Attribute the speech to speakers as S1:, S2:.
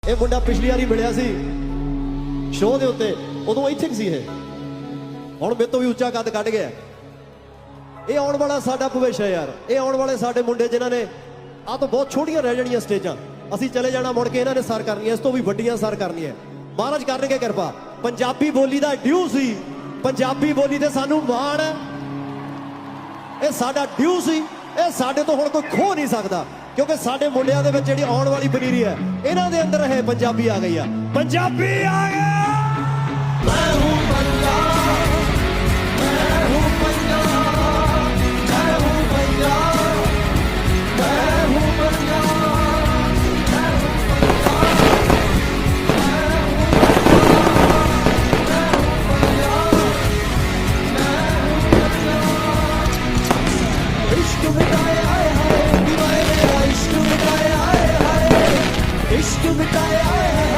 S1: ਇਹ ਮੁੰਡਾ ਪਿਛਲੀ ਵਾਰੀ ਮਿਲਿਆ ਸੀ ਸ਼ੋਅ ਦੇ ਉੱਤੇ, ਉਦੋਂ ਇੱਥੇ ਸੀ ਇਹ, ਹੁਣ ਮੇਰੇ ਤੋਂ ਵੀ ਉੱਚਾ ਕੱਦ ਕੱਢ ਗਿਆ। ਇਹ ਆਉਣ ਵਾਲਾ ਸਾਡਾ ਭਵਿੱਖ ਹੈ ਯਾਰ, ਇਹ ਆਉਣ ਵਾਲੇ ਸਾਡੇ ਮੁੰਡੇ ਜਿਨ੍ਹਾਂ ਨੇ ਆਹ ਤੋਂ ਬਹੁਤ ਛੋਟੀਆਂ ਰਹਿ ਜਾਣੀਆਂ ਸਟੇਜਾਂ, ਅਸੀਂ ਚਲੇ ਜਾਣਾ, ਮੁੜ ਕੇ ਇਹਨਾਂ ਨੇ ਸਰ ਕਰਨੀਆਂ, ਇਸ ਤੋਂ ਵੀ ਵੱਡੀਆਂ ਸਰ ਕਰਨੀਆਂ। ਮਹਾਰਾਜ ਕਰਨਗੇ ਕਿਰਪਾ। ਪੰਜਾਬੀ ਬੋਲੀ ਦਾ ਡਿਊ ਸੀ, ਪੰਜਾਬੀ ਬੋਲੀ ਤੇ ਸਾਨੂੰ ਮਾਣ ਹੈ, ਇਹ ਸਾਡਾ ਡਿਊ ਸੀ, ਇਹ ਸਾਡੇ ਤੋਂ ਹੁਣ ਕੋਈ ਖੋ ਨਹੀਂ ਸਕਦਾ, ਕਿਉਂਕਿ ਸਾਡੇ ਮੁੰਡਿਆਂ ਦੇ ਵਿੱਚ ਜਿਹੜੀ ਆਉਣ ਵਾਲੀ ਪਨੀਰੀ ਹੈ ਇਹਨਾਂ ਦੇ ਅੰਦਰ ਇਹ ਪੰਜਾਬੀ ਆ ਗਈ ਆ, ਪੰਜਾਬੀ ਆ ਗਿਆ। ਮੈਂ ਹੂੰ ਪੰਜਾਬ, ਮੈਂ ਹੂੰ ਪੰਜਾਬ, ਮੈਂ ਹੂੰ ਪੰਜਾਬ, ਮੈਂ ਹੂੰ ਪੰਜਾਬ, इश्क मिटाए आए हाय, इश्क मिटाए आए हाय।